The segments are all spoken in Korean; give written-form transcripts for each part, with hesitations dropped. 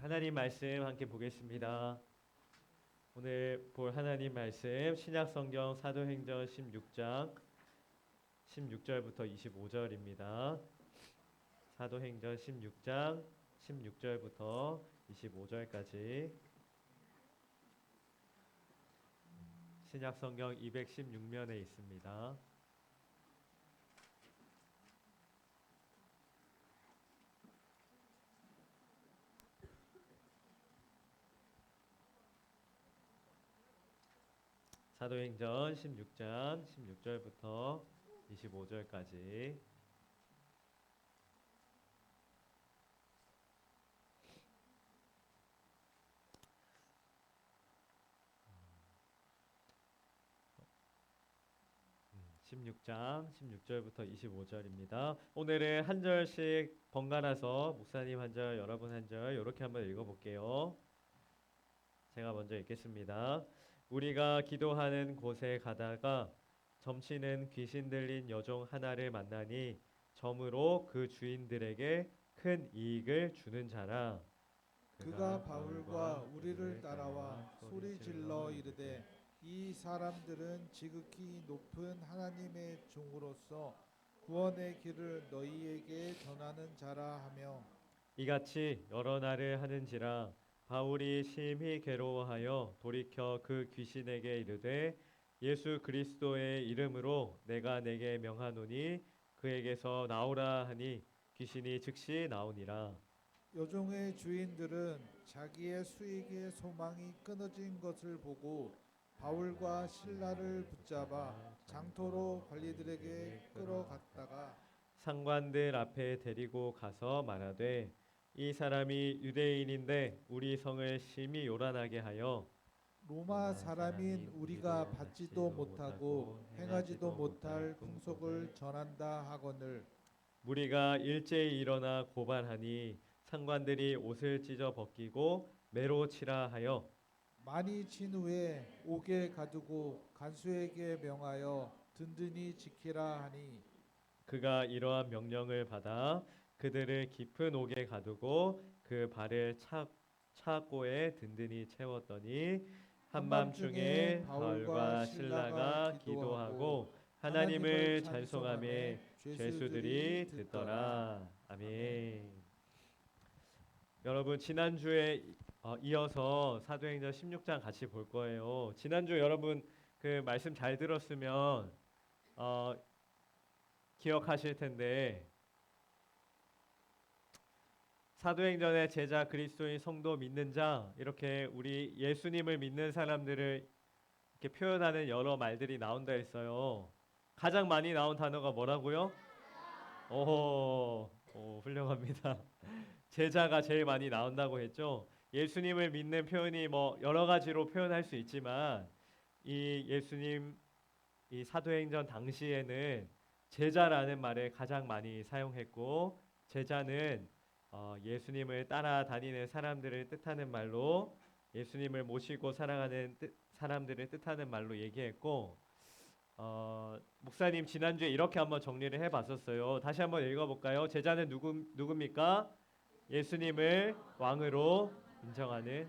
하나님 말씀 함께 보겠습니다. 오늘 볼 하나님 말씀 신약 성경 사도행전 16장 16절부터 25절입니다. 사도행전 16장 16절부터 25절까지 신약 성경 216면에 있습니다. 사도행전 16장 16절부터 25절까지 십육 장 16절부터 25절입니다. 오늘은 한 절씩 번갈아서 목사님 한 절, 여러분 한 절 이렇게 한번 읽어볼게요. 제가 먼저 읽겠습니다. 우리가 기도하는 곳에 가다가 점치는 귀신 들린 여종 하나를 만나니 점으로 그 주인들에게 큰 이익을 주는 자라. 그가 바울과 우리를 따라와 소리질러 이르되 이 사람들은 지극히 높은 하나님의 종으로서 구원의 길을 너희에게 전하는 자라 하며 이같이 여러 날을 하는지라. 바울이 심히 괴로워하여 돌이켜 그 귀신에게 이르되 예수 그리스도의 이름으로 내가 내게 명하노니 그에게서 나오라 하니 귀신이 즉시 나오니라. 여종의 주인들은 자기의 수익의 소망이 끊어진 것을 보고 바울과 신라를 붙잡아 장토로 관리들에게 끌어갔다가 상관들 앞에 데리고 가서 말하되 이 사람이 유대인인데 우리 성을 심히 요란하게 하여 로마 사람인 우리가 받지도 못하고 행하지도 못할 풍속을 전한다 하거늘 무리가 일제히 일어나 고발하니 상관들이 옷을 찢어 벗기고 매로 치라 하여 많이 친 후에 옥에 가두고 간수에게 명하여 든든히 지키라 하니 그가 이러한 명령을 받아 그들을 깊은 옥에 가두고 그 발을 차고에 든든히 채웠더니 한밤중에 바울과 신라가 기도하고 하나님을 찬송하며 죄수들이 듣더라. 아멘. 여러분 지난주에 이어서 사도행전 16장 같이 볼 거예요. 지난주 여러분 그 말씀 잘 들었으면 기억하실 텐데 사도행전의 제자 그리스도인 성도 믿는 자 이렇게 우리 예수님을 믿는 사람들을 이렇게 표현하는 여러 말들이 나온다 했어요. 가장 많이 나온 단어가 뭐라고요? 오, 훌륭합니다. 제자가 제일 많이 나온다고 했죠. 예수님을 믿는 표현이 뭐 여러 가지로 표현할 수 있지만 이 예수님 이 사도행전 당시에는 제자라는 말을 가장 많이 사용했고 제자는 예수님을 따라다니는 사람들을 뜻하는 말로 예수님을 모시고 살아가는 사람들을 뜻하는 말로 얘기했고 목사님 지난주에 이렇게 한번 정리를 해봤었어요. 다시 한번 읽어볼까요? 제자는 누굽니까? 예수님을 왕으로 인정하는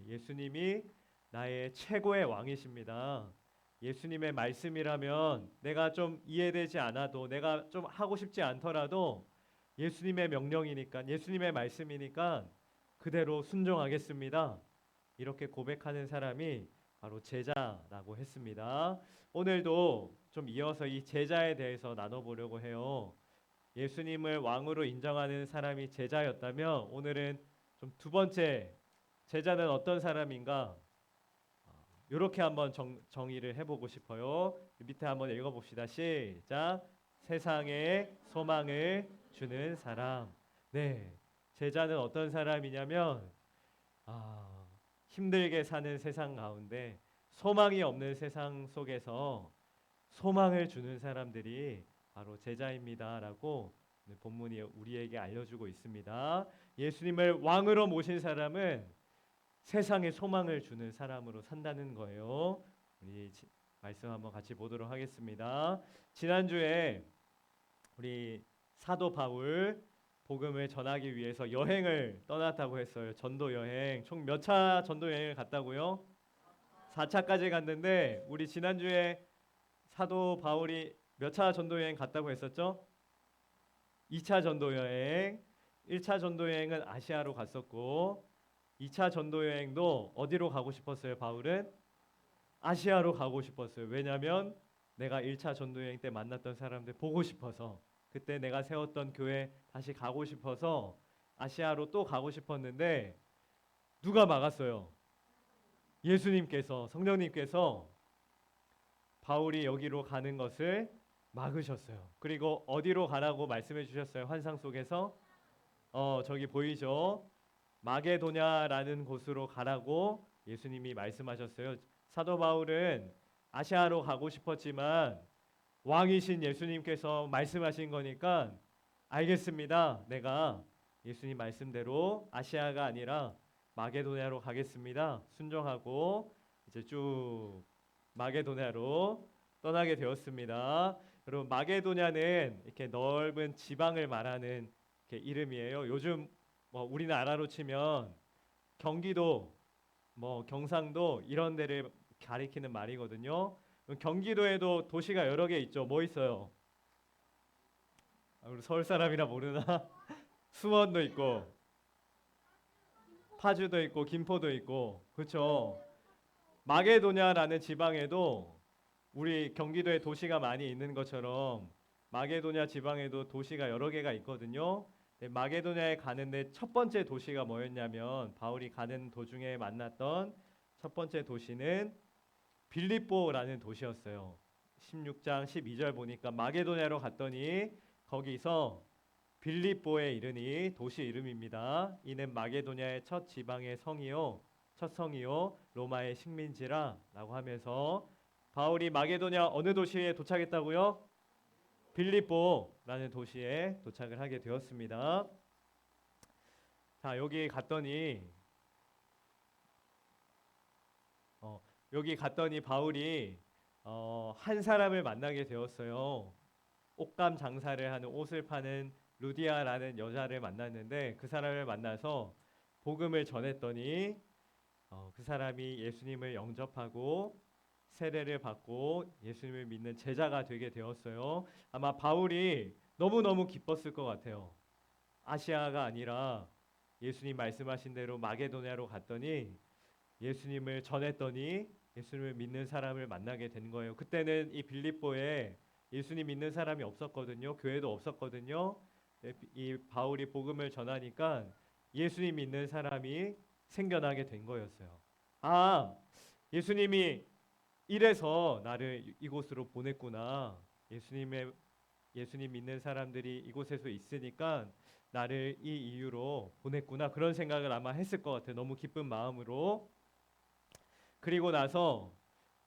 예수님이 나의 최고의 왕이십니다. 예수님의 말씀이라면 내가 좀 이해되지 않아도 내가 좀 하고 싶지 않더라도 예수님의 명령이니까 예수님의 말씀이니까 그대로 순종하겠습니다. 이렇게 고백하는 사람이 바로 제자라고 했습니다. 오늘도 좀 이어서 이 제자에 대해서 나눠보려고 해요. 예수님을 왕으로 인정하는 사람이 제자였다면 오늘은 좀 두 번째 제자는 어떤 사람인가 이렇게 한번 정의를 해보고 싶어요. 밑에 한번 읽어봅시다. 시작. 세상에 소망을 주는 사람. 네, 제자는 어떤 사람이냐면 힘들게 사는 세상 가운데 소망이 없는 세상 속에서 소망을 주는 사람들이 바로 제자입니다라고 본문이 우리에게 알려주고 있습니다. 예수님을 왕으로 모신 사람은 세상에 소망을 주는 사람으로 산다는 거예요. 우리 말씀 한번 같이 보도록 하겠습니다. 지난주에 우리 사도 바울 복음을 전하기 위해서 여행을 떠났다고 했어요. 전도 여행. 총 몇 차 전도 여행을 갔다고요? 4차까지 갔는데 우리 지난주에 사도 바울이 몇 차 전도 여행 갔다고 했었죠? 2차 전도 여행. 1차 전도 여행은 아시아로 갔었고 2차 전도 여행도 어디로 가고 싶었어요, 바울은? 아시아로 가고 싶었어요. 왜냐면 내가 1차 전도 여행 때 만났던 사람들 보고 싶어서 그때 내가 세웠던 교회 다시 가고 싶어서 아시아로 또 가고 싶었는데 누가 막았어요? 예수님께서 성령님께서 바울이 여기로 가는 것을 막으셨어요. 그리고 어디로 가라고 말씀해 주셨어요? 환상 속에서 저기 보이죠? 마게도냐라는 곳으로 가라고 예수님이 말씀하셨어요. 사도 바울은 아시아로 가고 싶었지만 왕이신 예수님께서 말씀하신 거니까 알겠습니다. 내가 예수님 말씀대로 아시아가 아니라 마게도냐로 가겠습니다. 순종하고 이제 쭉 마게도냐로 떠나게 되었습니다. 여러분 마게도냐는 이렇게 넓은 지방을 말하는 이렇게 이름이에요. 요즘 뭐 우리나라로 치면 경기도, 뭐 경상도 이런 데를 가리키는 말이거든요. 경기도에도 도시가 여러 개 있죠. 뭐 있어요? 우리 서울 사람이라 모르나? 수원도 있고, 파주도 있고, 김포도 있고, 그렇죠. 마게도냐라는 지방에도 우리 경기도에 도시가 많이 있는 것처럼 마게도냐 지방에도 도시가 여러 개가 있거든요. 네, 마게도냐에 가는데 첫 번째 도시가 뭐였냐면 바울이 가는 도중에 만났던 첫 번째 도시는 빌립보라는 도시였어요. 16장 12절 보니까 마게도냐로 갔더니 거기서 빌립보에 이르니 도시 이름입니다. 이는 마게도냐의 첫 지방의 성이요 첫 성이요 로마의 식민지라라고 하면서 바울이 마게도냐 어느 도시에 도착했다고요? 빌립보라는 도시에 도착을 하게 되었습니다. 자, 여기 갔더니 바울이 한 사람을 만나게 되었어요. 옷감 장사를 하는 옷을 파는 루디아라는 여자를 만났는데 그 사람을 만나서 복음을 전했더니 그 사람이 예수님을 영접하고 세례를 받고 예수님을 믿는 제자가 되게 되었어요. 아마 바울이 너무너무 기뻤을 것 같아요. 아시아가 아니라 예수님 말씀하신 대로 마게도냐로 갔더니 예수님을 전했더니 예수님을 믿는 사람을 만나게 된 거예요. 그때는 이 빌립보에 예수님 믿는 사람이 없었거든요. 교회도 없었거든요. 이 바울이 복음을 전하니까 예수님 믿는 사람이 생겨나게 된 거였어요. 아, 예수님이 이래서 나를 이곳으로 보냈구나. 예수님 믿는 사람들이 이곳에서 있으니까 나를 이 이유로 보냈구나. 그런 생각을 아마 했을 것 같아요. 너무 기쁜 마음으로. 그리고 나서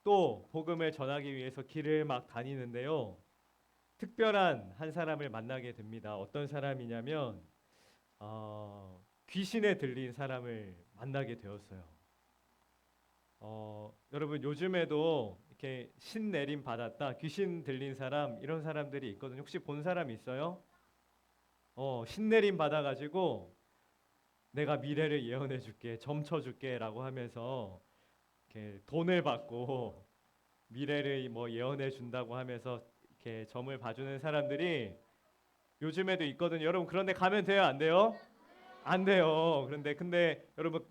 또 복음을 전하기 위해서 길을 막 다니는데요. 특별한 한 사람을 만나게 됩니다. 어떤 사람이냐면 귀신에 들린 사람을 만나게 되었어요. 여러분 요즘에도 이렇게 신 내림 받았다, 귀신 들린 사람 이런 사람들이 있거든요. 혹시 본 사람 있어요? 신 내림 받아가지고 내가 미래를 예언해 줄게, 점쳐 줄게라고 하면서 이렇게 돈을 받고 미래를 뭐 예언해 준다고 하면서 이렇게 점을 봐주는 사람들이 요즘에도 있거든요. 여러분 그런데 가면 돼요, 안 돼요? 안 돼요. 근데 여러분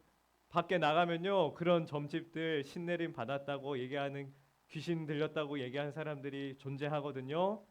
밖에 나가면요 그런 점집들 신내림 받았다고 얘기하는 귀신 들렸다고 얘기하는 사람들이 존재하거든요.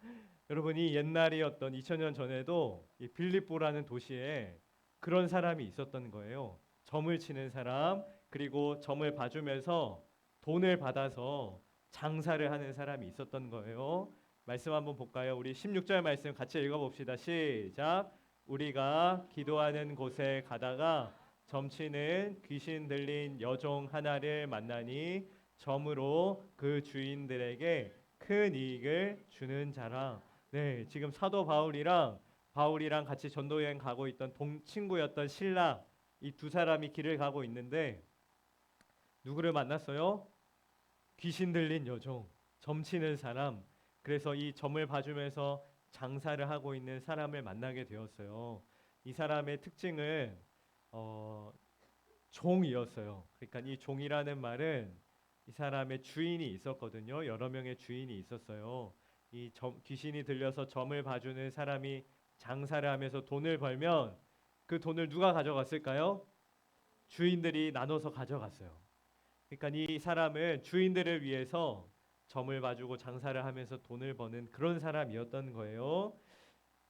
여러분이 옛날이었던 2000년 전에도 이 빌립보라는 도시에 그런 사람이 있었던 거예요. 점을 치는 사람 그리고 점을 봐주면서 돈을 받아서 장사를 하는 사람이 있었던 거예요. 말씀 한번 볼까요? 우리 16절 말씀 같이 읽어봅시다. 시작. 우리가 기도하는 곳에 가다가 점치는 귀신 들린 여종 하나를 만나니 점으로 그 주인들에게 큰 이익을 주는 자라. 네, 지금 사도 바울이랑 같이 전도 여행 가고 있던 친구였던 실라 이 두 사람이 길을 가고 있는데 누구를 만났어요? 귀신 들린 여종, 점치는 사람. 그래서 이 점을 봐주면서 장사를 하고 있는 사람을 만나게 되었어요. 이 사람의 특징은 종이었어요. 그러니까 이 종이라는 말은 이 사람의 주인이 있었거든요. 여러 명의 주인이 있었어요. 귀신이 들려서 점을 봐주는 사람이 장사를 하면서 돈을 벌면 그 돈을 누가 가져갔을까요? 주인들이 나눠서 가져갔어요. 그러니까 이 사람은 주인들을 위해서 점을 봐주고 장사를 하면서 돈을 버는 그런 사람이었던 거예요.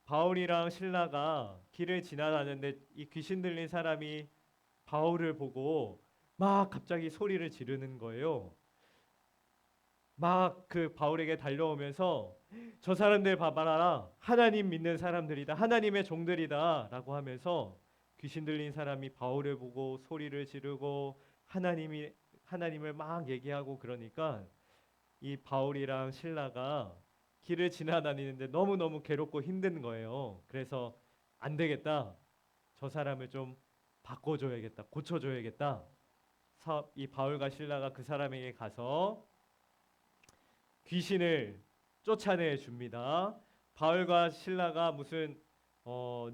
바울이랑 신라가 길을 지나가는데 이 귀신 들린 사람이 바울을 보고 막 갑자기 소리를 지르는 거예요. 막 그 바울에게 달려오면서 저 사람들 봐봐라, 하나님 믿는 사람들이다, 하나님의 종들이다라고 하면서 귀신 들린 사람이 바울을 보고 소리를 지르고 하나님을 막 얘기하고 그러니까 이 바울이랑 신라가 길을 지나다니는데 너무너무 괴롭고 힘든 거예요. 그래서 안 되겠다, 저 사람을 좀 바꿔줘야겠다, 고쳐줘야겠다. 이 바울과 신라가 그 사람에게 가서 귀신을 쫓아내 줍니다. 바울과 신라가 무슨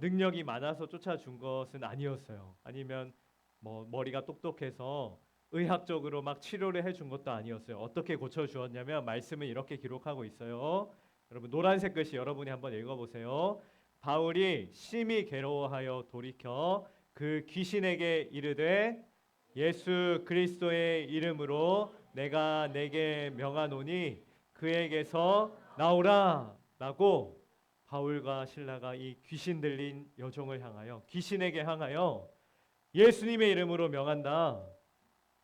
능력이 많아서 쫓아준 것은 아니었어요. 아니면 뭐 머리가 똑똑해서 의학적으로 막 치료를 해준 것도 아니었어요. 어떻게 고쳐주었냐면 말씀은 이렇게 기록하고 있어요. 여러분 노란색 글씨 여러분이 한번 읽어보세요. 바울이 심히 괴로워하여 돌이켜 그 귀신에게 이르되 예수 그리스도의 이름으로 내가 내게 명하노니 그에게서 나오라 라고 바울과 신라가 이 귀신 들린 여종을 향하여, 귀신에게 향하여 예수님의 이름으로 명한다,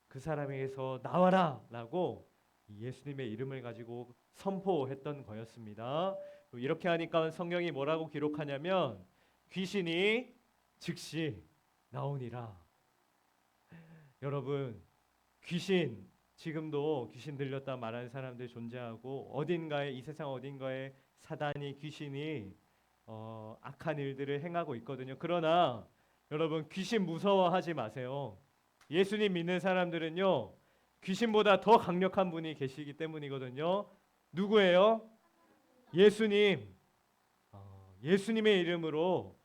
그 사람에게서 나와라 라고 예수님의 이름을 가지고 선포했던 거였습니다. 이렇게 하니까 성경이 뭐라고 기록하냐면 귀신이 즉시 나오니라. 여러분, 지금도 귀신 들렸다 말하는 사람들 존재하고 어딘가에, 이 세상 어딘가에 사단이, 귀신이 악한 일들을 행하고 있거든요. 그러나 여러분 귀신 무서워하지 마세요. 예수님 믿는 사람들은요 귀신보다 더 강력한 분이 계시기 때문이거든요. 누구예요? 예수님. 예수님의 이름으로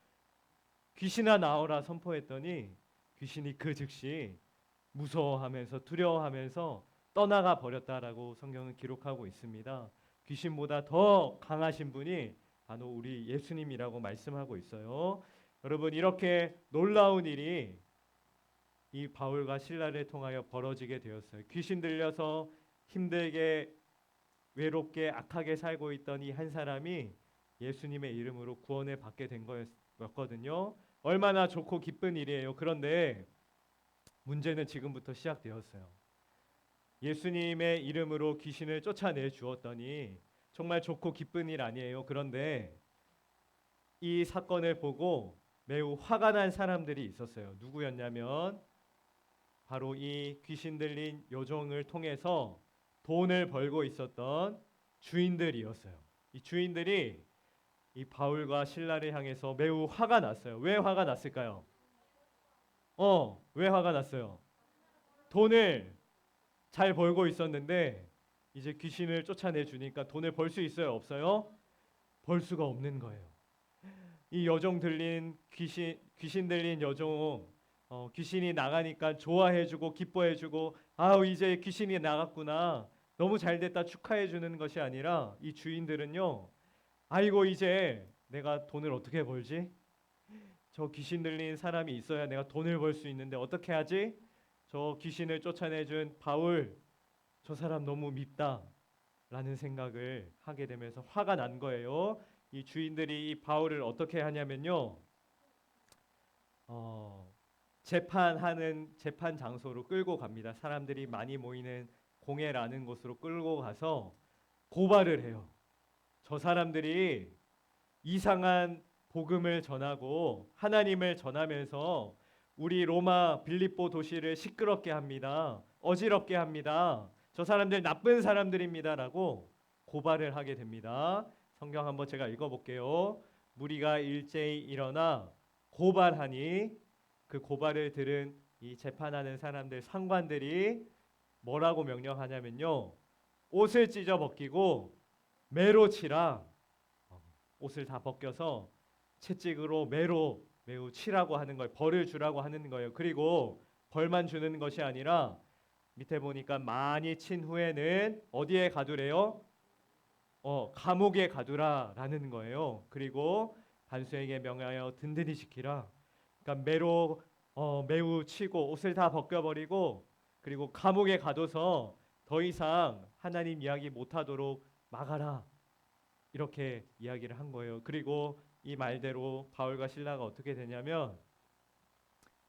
귀신아 나오라 선포했더니 귀신이 그 즉시 무서워하면서 두려워하면서 떠나가 버렸다라고 성경은 기록하고 있습니다. 귀신보다 더 강하신 분이 바로 우리 예수님이라고 말씀하고 있어요. 여러분 이렇게 놀라운 일이 이 바울과 신라를 통하여 벌어지게 되었어요. 귀신 들려서 힘들게 외롭게 악하게 살고 있던 이 한 사람이 예수님의 이름으로 구원을 받게 된 거였거든요. 얼마나 좋고 기쁜 일이에요. 그런데 문제는 지금부터 시작되었어요. 예수님의 이름으로 귀신을 쫓아내 주었더니 정말 좋고 기쁜 일 아니에요. 그런데 이 사건을 보고 매우 화가 난 사람들이 있었어요. 누구였냐면 바로 이 귀신 들린 여종을 통해서 돈을 벌고 있었던 주인들이었어요. 이 주인들이 이 바울과 신라를 향해서 매우 화가 났어요. 왜 화가 났을까요? 왜 화가 났어요? 돈을 잘 벌고 있었는데 이제 귀신을 쫓아내 주니까 돈을 벌 수 있어요, 없어요? 벌 수가 없는 거예요. 이 여종 들린 귀신 들린 여종, 귀신이 나가니까 좋아해주고 기뻐해주고, 아우 이제 귀신이 나갔구나, 너무 잘됐다 축하해주는 것이 아니라 이 주인들은요, 아이고 이제 내가 돈을 어떻게 벌지? 저 귀신 들린 사람이 있어야 내가 돈을 벌 수 있는데 어떻게 하지? 저 귀신을 쫓아내준 바울, 저 사람 너무 밉다 라는 생각을 하게 되면서 화가 난 거예요. 이 주인들이 이 바울을 어떻게 하냐면요, 재판 장소로 끌고 갑니다. 사람들이 많이 모이는 공회라는 곳으로 끌고 가서 고발을 해요. 저 사람들이 이상한 복음을 전하고 하나님을 전하면서 우리 로마 빌립보 도시를 시끄럽게 합니다. 어지럽게 합니다. 저 사람들 나쁜 사람들입니다라고 고발을 하게 됩니다. 성경 한번 제가 읽어볼게요. 무리가 일제히 일어나 고발하니 그 고발을 들은 이 재판하는 사람들, 상관들이 뭐라고 명령하냐면요, 옷을 찢어 벗기고 매로 치라. 옷을 다 벗겨서 채찍으로 매로 매우 치라고 하는 거예요. 벌을 주라고 하는 거예요. 그리고 벌만 주는 것이 아니라 밑에 보니까 많이 친 후에는 어디에 가두래요? 감옥에 가두라라는 거예요. 그리고 간수에게 명하여 든든히 지키라. 그러니까 매우 치고 옷을 다 벗겨버리고 그리고 감옥에 가둬서 더 이상 하나님 이야기 못하도록 막아라. 이렇게 이야기를 한 거예요. 그리고 이 말대로 바울과 실라가 어떻게 되냐면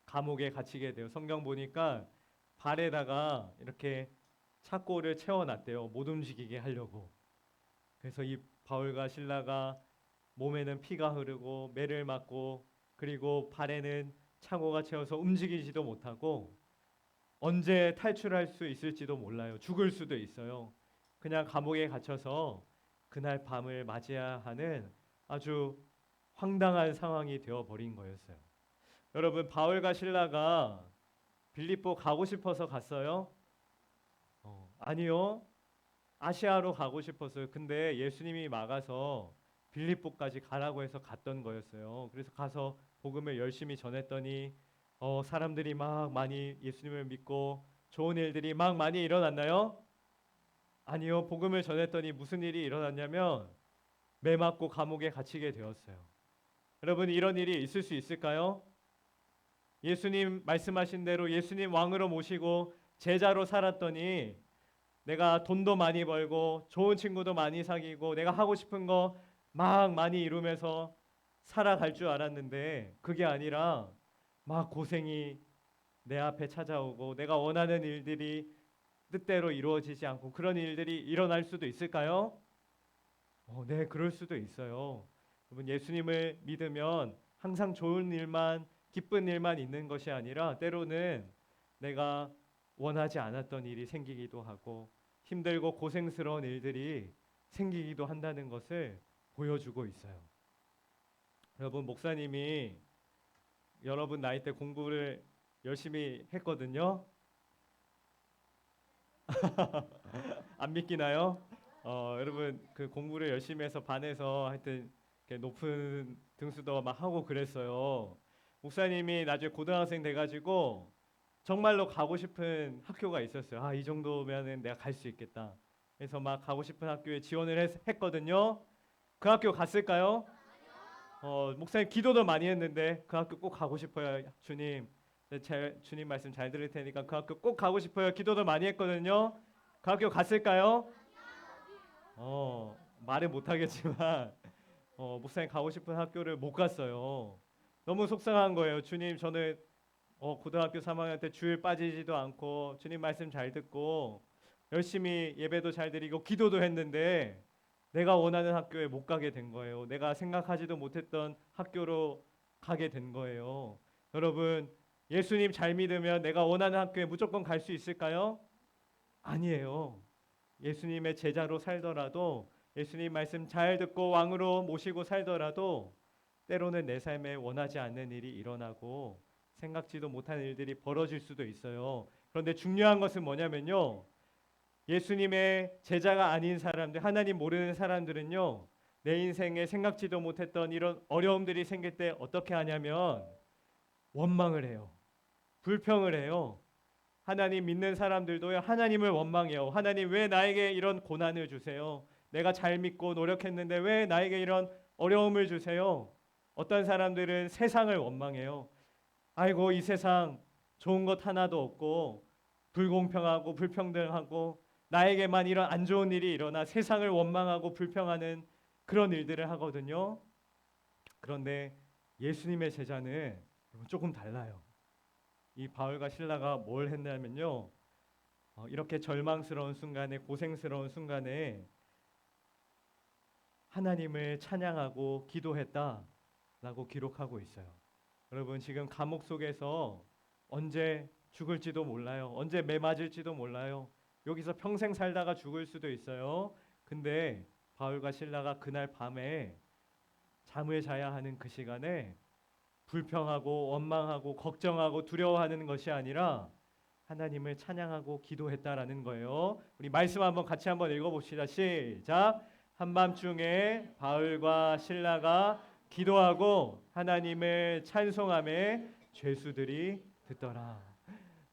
감옥에 갇히게 돼요. 성경 보니까 발에다가 이렇게 착고를 채워놨대요. 못 움직이게 하려고. 그래서 이 바울과 실라가 몸에는 피가 흐르고 매를 맞고 그리고 발에는 창호가 채워서 움직이지도 못하고 언제 탈출할 수 있을지도 몰라요. 죽을 수도 있어요. 그냥 감옥에 갇혀서 그날 밤을 맞이해야 하는 아주 황당한 상황이 되어 버린 거였어요. 여러분 바울과 실라가 빌립보 가고 싶어서 갔어요? 아니요. 아시아로 가고 싶었어요. 근데 예수님이 막아서 빌립보까지 가라고 해서 갔던 거였어요. 그래서 가서 복음을 열심히 전했더니 사람들이 막 많이 예수님을 믿고 좋은 일들이 막 많이 일어났나요? 아니요. 복음을 전했더니 무슨 일이 일어났냐면 매 맞고 감옥에 갇히게 되었어요. 여러분 이런 일이 있을 수 있을까요? 예수님 말씀하신 대로 예수님 왕으로 모시고 제자로 살았더니 내가 돈도 많이 벌고 좋은 친구도 많이 사귀고 내가 하고 싶은 거 막 많이 이루면서 살아갈 줄 알았는데 그게 아니라 막 고생이 내 앞에 찾아오고 내가 원하는 일들이 뜻대로 이루어지지 않고 그런 일들이 일어날 수도 있을까요? 네, 그럴 수도 있어요. 여러분 예수님을 믿으면 항상 좋은 일만 기쁜 일만 있는 것이 아니라 때로는 내가 원하지 않았던 일이 생기기도 하고 힘들고 고생스러운 일들이 생기기도 한다는 것을 보여주고 있어요. 여러분 목사님이 여러분 나이 때 공부를 열심히 했거든요. 안 믿기나요? 여러분 그 공부를 열심히 해서 반에서 하여튼 이렇게 높은 등수도 막 하고 그랬어요. 목사님이 나중에 고등학생 돼가지고 정말로 가고 싶은 학교가 있었어요. 이 정도면은 내가 갈 수 있겠다. 그래서 막 가고 싶은 학교에 지원을 했거든요. 그 학교 갔을까요? 목사님 기도도 많이 했는데 그 학교 꼭 가고 싶어요. 주님, 주님 말씀 잘 들을 테니까 그 학교 꼭 가고 싶어요. 기도도 많이 했거든요. 그 학교 갔을까요? 말은 못하겠지만 목사님 가고 싶은 학교를 못 갔어요. 너무 속상한 거예요. 주님, 저는 고등학교 3학년 때 주일 빠지지도 않고 주님 말씀 잘 듣고 열심히 예배도 잘 드리고 기도도 했는데 내가 원하는 학교에 못 가게 된 거예요. 내가 생각하지도 못했던 학교로 가게 된 거예요. 여러분, 예수님 잘 믿으면 내가 원하는 학교에 무조건 갈 수 있을까요? 아니에요. 예수님의 제자로 살더라도 예수님 말씀 잘 듣고 왕으로 모시고 살더라도 때로는 내 삶에 원하지 않는 일이 일어나고 생각지도 못한 일들이 벌어질 수도 있어요. 그런데 중요한 것은 뭐냐면요. 예수님의 제자가 아닌 사람들, 하나님 모르는 사람들은요. 내 인생에 생각지도 못했던 이런 어려움들이 생길 때 어떻게 하냐면 원망을 해요. 불평을 해요. 하나님 믿는 사람들도요. 하나님을 원망해요. 하나님 왜 나에게 이런 고난을 주세요? 내가 잘 믿고 노력했는데 왜 나에게 이런 어려움을 주세요? 어떤 사람들은 세상을 원망해요. 아이고 이 세상 좋은 것 하나도 없고 불공평하고 불평등하고 나에게만 이런 안 좋은 일이 일어나 세상을 원망하고 불평하는 그런 일들을 하거든요. 그런데 예수님의 제자는 조금 달라요. 이 바울과 실라가 뭘 했냐면요. 이렇게 절망스러운 순간에 고생스러운 순간에 하나님을 찬양하고 기도했다라고 기록하고 있어요. 여러분 지금 감옥 속에서 언제 죽을지도 몰라요. 언제 매 맞을지도 몰라요. 여기서 평생 살다가 죽을 수도 있어요. 근데 바울과 실라가 그날 밤에 잠을 자야 하는 그 시간에 불평하고 원망하고 걱정하고 두려워하는 것이 아니라 하나님을 찬양하고 기도했다라는 거예요. 우리 말씀 한번 같이 한번 읽어봅시다. 시작. 한밤중에 바울과 실라가 기도하고 하나님을 찬송함에 죄수들이 듣더라.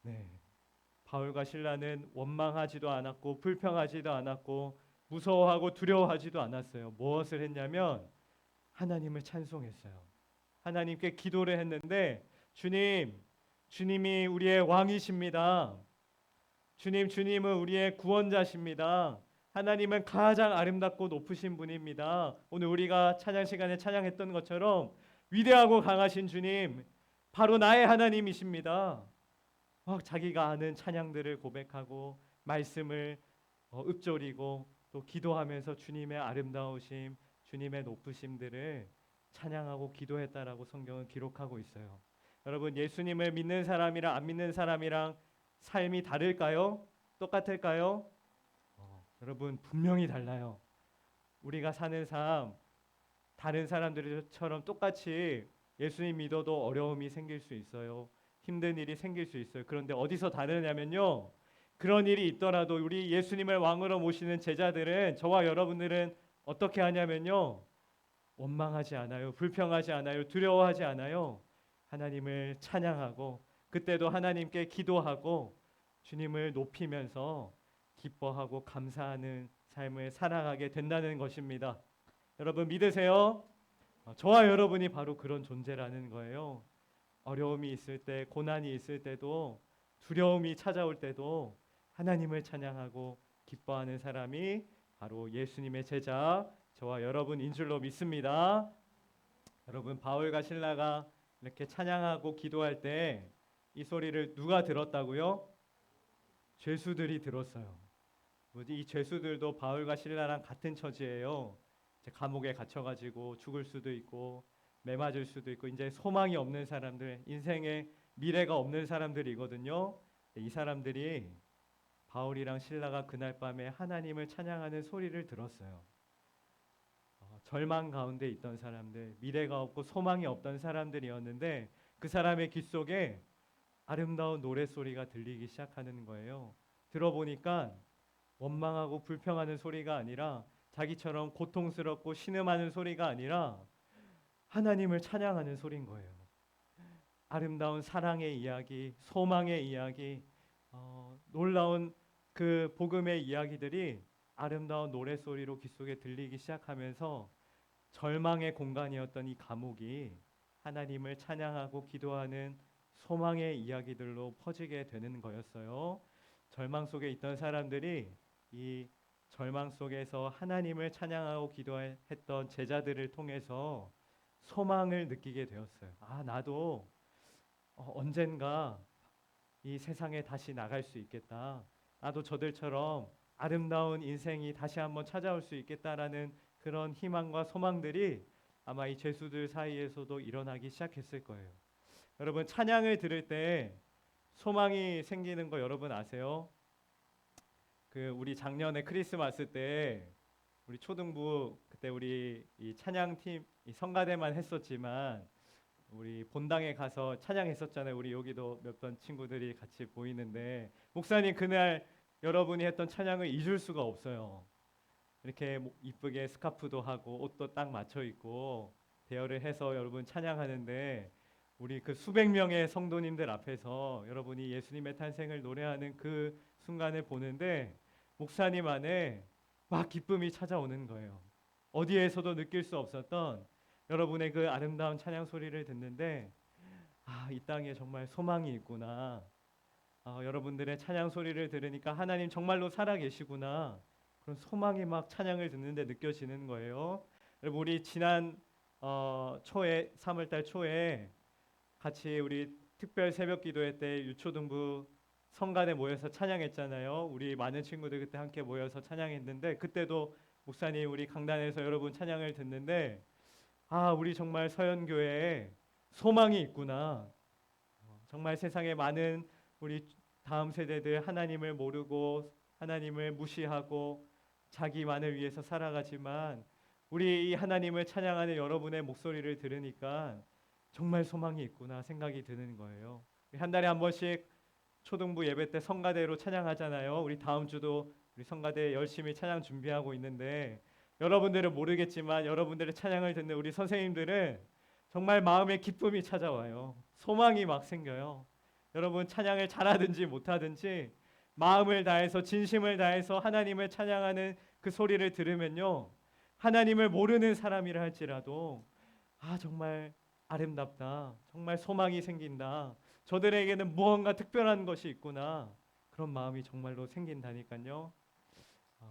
네. 바울과 실라는 원망하지도 않았고 불평하지도 않았고 무서워하고 두려워하지도 않았어요. 무엇을 했냐면 하나님을 찬송했어요. 하나님께 기도를 했는데 주님, 주님이 우리의 왕이십니다. 주님은 우리의 구원자십니다. 하나님은 가장 아름답고 높으신 분입니다. 오늘 우리가 찬양 시간에 찬양했던 것처럼 위대하고 강하신 주님, 바로 나의 하나님이십니다. 막 자기가 아는 찬양들을 고백하고 말씀을 읊조리고 또 기도하면서 주님의 아름다우심, 주님의 높으심들을 찬양하고 기도했다라고 성경은 기록하고 있어요. 여러분, 예수님을 믿는 사람이랑 안 믿는 사람이랑 삶이 다를까요? 똑같을까요? 여러분, 분명히 달라요. 우리가 사는 삶 다른 사람들처럼 똑같이 예수님 믿어도 어려움이 생길 수 있어요. 힘든 일이 생길 수 있어요. 그런데 어디서 다르냐면요, 그런 일이 있더라도 우리 예수님을 왕으로 모시는 제자들은, 저와 여러분들은 어떻게 하냐면요, 원망하지 않아요. 불평하지 않아요. 두려워하지 않아요. 하나님을 찬양하고 그때도 하나님께 기도하고 주님을 높이면서 기뻐하고 감사하는 삶을 살아가게 된다는 것입니다. 여러분 믿으세요? 저와 여러분이 바로 그런 존재라는 거예요. 어려움이 있을 때, 고난이 있을 때도, 두려움이 찾아올 때도 하나님을 찬양하고 기뻐하는 사람이 바로 예수님의 제자, 저와 여러분인 줄로 믿습니다. 여러분, 바울과 실라가 이렇게 찬양하고 기도할 때 이 소리를 누가 들었다고요? 죄수들이 들었어요. 이 죄수들도 바울과 실라랑 같은 처지예요. 이제 감옥에 갇혀가지고 죽을 수도 있고 매 맞을 수도 있고 이제 소망이 없는 사람들, 인생에 미래가 없는 사람들이거든요. 이 사람들이 바울이랑 실라가 그날 밤에 하나님을 찬양하는 소리를 들었어요. 절망 가운데 있던 사람들, 미래가 없고 소망이 없던 사람들이었는데 그 사람의 귀 속에 아름다운 노랫소리가 들리기 시작하는 거예요. 들어보니까 원망하고 불평하는 소리가 아니라, 자기처럼 고통스럽고 신음하는 소리가 아니라 하나님을 찬양하는 소리인 거예요. 아름다운 사랑의 이야기, 소망의 이야기, 놀라운 그 복음의 이야기들이 아름다운 노랫소리로 귀 속에 들리기 시작하면서 절망의 공간이었던 이 감옥이 하나님을 찬양하고 기도하는 소망의 이야기들로 퍼지게 되는 거였어요. 절망 속에 있던 사람들이 이 절망 속에서 하나님을 찬양하고 기도했던 제자들을 통해서 소망을 느끼게 되었어요. 나도 언젠가 이 세상에 다시 나갈 수 있겠다. 나도 저들처럼 아름다운 인생이 다시 한번 찾아올 수 있겠다라는 그런 희망과 소망들이 아마 이 죄수들 사이에서도 일어나기 시작했을 거예요. 여러분, 찬양을 들을 때 소망이 생기는 거 여러분 아세요? 우리 작년에 크리스마스 때 우리 초등부 그때 우리 이 찬양팀 이 성가대만 했었지만 우리 본당에 가서 찬양했었잖아요. 우리 여기도 몇 번 친구들이 같이 보이는데 목사님 그날 여러분이 했던 찬양을 잊을 수가 없어요. 이렇게 이쁘게 스카프도 하고 옷도 딱 맞춰 입고 대여를 해서 여러분 찬양하는데 우리 그 수백 명의 성도님들 앞에서 여러분이 예수님의 탄생을 노래하는 그 순간을 보는데 목사님 안에 막 기쁨이 찾아오는 거예요. 어디에서도 느낄 수 없었던 여러분의 그 아름다운 찬양 소리를 듣는데 이 땅에 정말 소망이 있구나. 여러분들의 찬양 소리를 들으니까 하나님 정말로 살아 계시구나. 그런 소망이 막 찬양을 듣는데 느껴지는 거예요. 여러분, 우리 지난 초에 3월달 초에 같이 우리 특별 새벽 기도회 때 유초등부 성간에 모여서 찬양했잖아요. 우리 많은 친구들 그때 함께 모여서 찬양했는데 그때도 목사님 우리 강단에서 여러분 찬양을 듣는데 우리 정말 서연교회에 소망이 있구나. 정말 세상에 많은 우리 다음 세대들 하나님을 모르고 하나님을 무시하고 자기만을 위해서 살아가지만 우리 이 하나님을 찬양하는 여러분의 목소리를 들으니까 정말 소망이 있구나 생각이 드는 거예요. 한 달에 한 번씩 초등부 예배 때 성가대로 찬양하잖아요. 우리 다음 주도 우리 성가대 열심히 찬양 준비하고 있는데 여러분들은 모르겠지만 여러분들의 찬양을 듣는 우리 선생님들은 정말 마음에 기쁨이 찾아와요. 소망이 막 생겨요. 여러분 찬양을 잘하든지 못하든지 마음을 다해서 진심을 다해서 하나님을 찬양하는 그 소리를 들으면요, 하나님을 모르는 사람이라 할지라도 정말 아름답다, 정말 소망이 생긴다, 저들에게는 무언가 특별한 것이 있구나, 그런 마음이 정말로 생긴다니까요.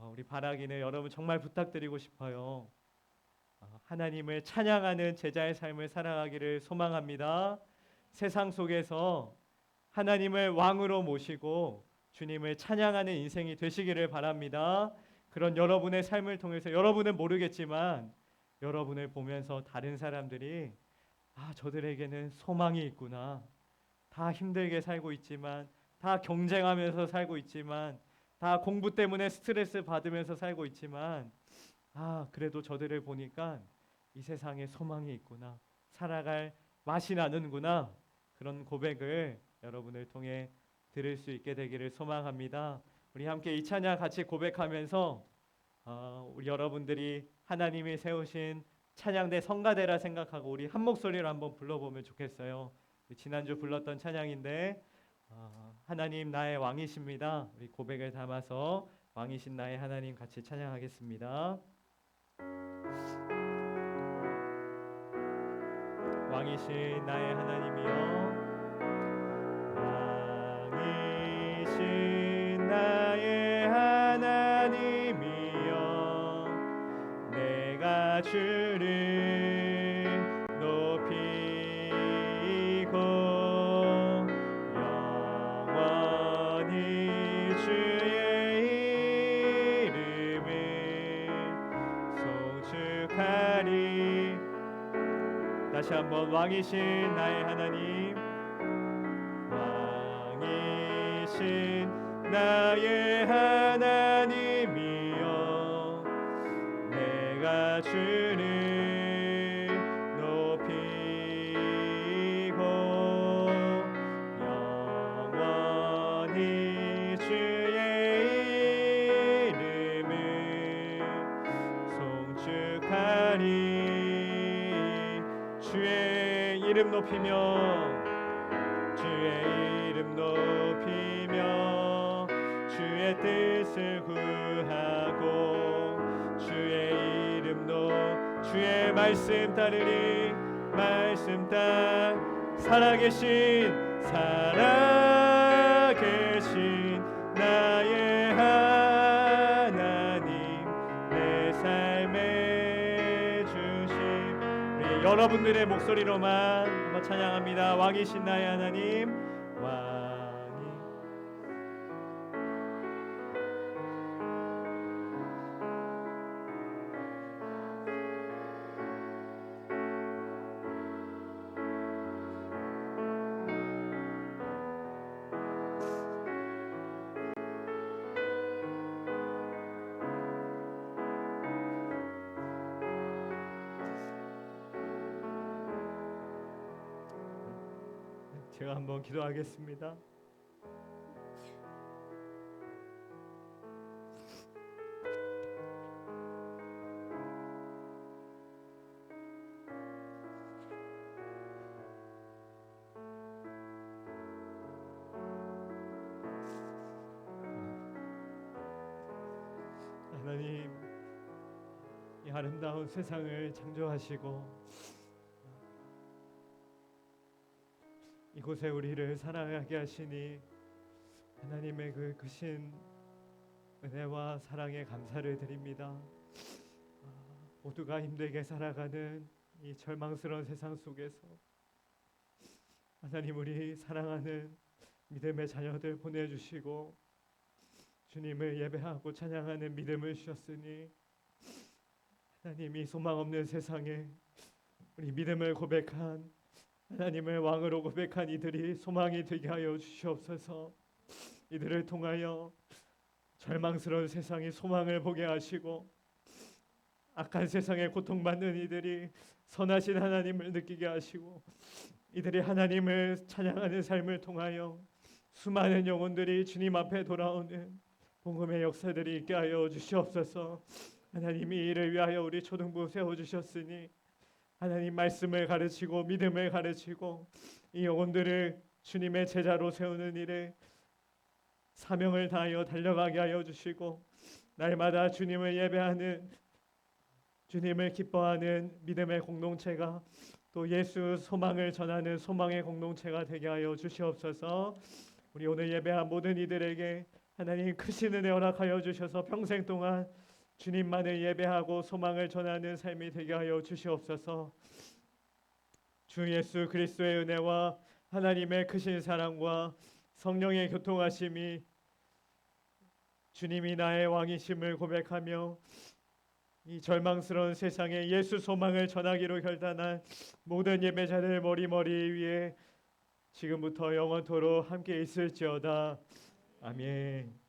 우리 바라기는 여러분 정말 부탁드리고 싶어요. 하나님을 찬양하는 제자의 삶을 살아가기를 소망합니다. 세상 속에서 하나님을 왕으로 모시고 주님을 찬양하는 인생이 되시기를 바랍니다. 그런 여러분의 삶을 통해서 여러분은 모르겠지만 여러분을 보면서 다른 사람들이 저들에게는 소망이 있구나, 다 힘들게 살고 있지만, 다 경쟁하면서 살고 있지만, 다 공부 때문에 스트레스 받으면서 살고 있지만 그래도 저들을 보니까 이 세상에 소망이 있구나, 살아갈 맛이 나는구나, 그런 고백을 여러분을 통해 들을 수 있게 되기를 소망합니다. 우리 함께 이 찬양 같이 고백하면서 우리 여러분들이 하나님이 세우신 찬양대 성가대라 생각하고 우리 한 목소리로 한번 불러보면 좋겠어요. 지난주 불렀던 찬양인데 하나님 나의 왕이십니다. 우리 고백을 담아서 왕이신 나의 하나님 같이 찬양하겠습니다. 왕이신 나의 하나님이여, 왕이신 나의 하나님이여, 내가 주를 높이고 영원히 주의 이름을 송축하리. 다시 한번 왕이신 나의 하나님, 왕이신 나의 하나님이여, 내가 주를 높이고 영원히 주의 이름을 송축하리. 주의 이름 높이며, 주의 이름 높이며, 주의 뜻을 구하고 주의 이름 주의 말씀 따르리. 말씀 따 살아계신 나의 하나님, 내 삶의 주심. 우리 여러분들의 목소리로만 한번 찬양합니다. 왕이신 나의 하나님, 왕이. 제가 한번 기도하겠습니다. 하나님, 이 아름다운 세상을 창조하시고 이곳에 우리를 살아가게 하시니 하나님의 그 크신 은혜와 사랑에 감사를 드립니다. 모두가 힘들게 살아가는 이 절망스러운 세상 속에서 하나님, 우리 사랑하는 믿음의 자녀들 보내주시고 주님을 예배하고 찬양하는 믿음을 주셨으니 하나님이 소망 없는 세상에 우리 믿음을 고백한, 하나님을 왕으로 고백한 이들이 소망이 되게 하여 주시옵소서. 이들을 통하여 절망스러운 세상이 소망을 보게 하시고 악한 세상에 고통받는 이들이 선하신 하나님을 느끼게 하시고 이들이 하나님을 찬양하는 삶을 통하여 수많은 영혼들이 주님 앞에 돌아오는 복음의 역사들이 있게 하여 주시옵소서. 하나님이 이를 위하여 우리 초등부 세워주셨으니 하나님 말씀을 가르치고 믿음을 가르치고 이 영혼들을 주님의 제자로 세우는 일에 사명을 다하여 달려가게 하여 주시고 날마다 주님을 예배하는 주님을 기뻐하는 믿음의 공동체가 또 예수 소망을 전하는 소망의 공동체가 되게 하여 주시옵소서. 우리 오늘 예배한 모든 이들에게 하나님 크신 은혜 허락하여 주셔서 평생 동안 주님만을 예배하고 소망을 전하는 삶이 되게 하여 주시옵소서. 주 예수 그리스도의 은혜와 하나님의 크신 사랑과 성령의 교통하심이 주님이 나의 왕이심을 고백하며 이 절망스러운 세상에 예수 소망을 전하기로 결단한 모든 예배자들 머리 위에 지금부터 영원토록 함께 있을지어다. 아멘.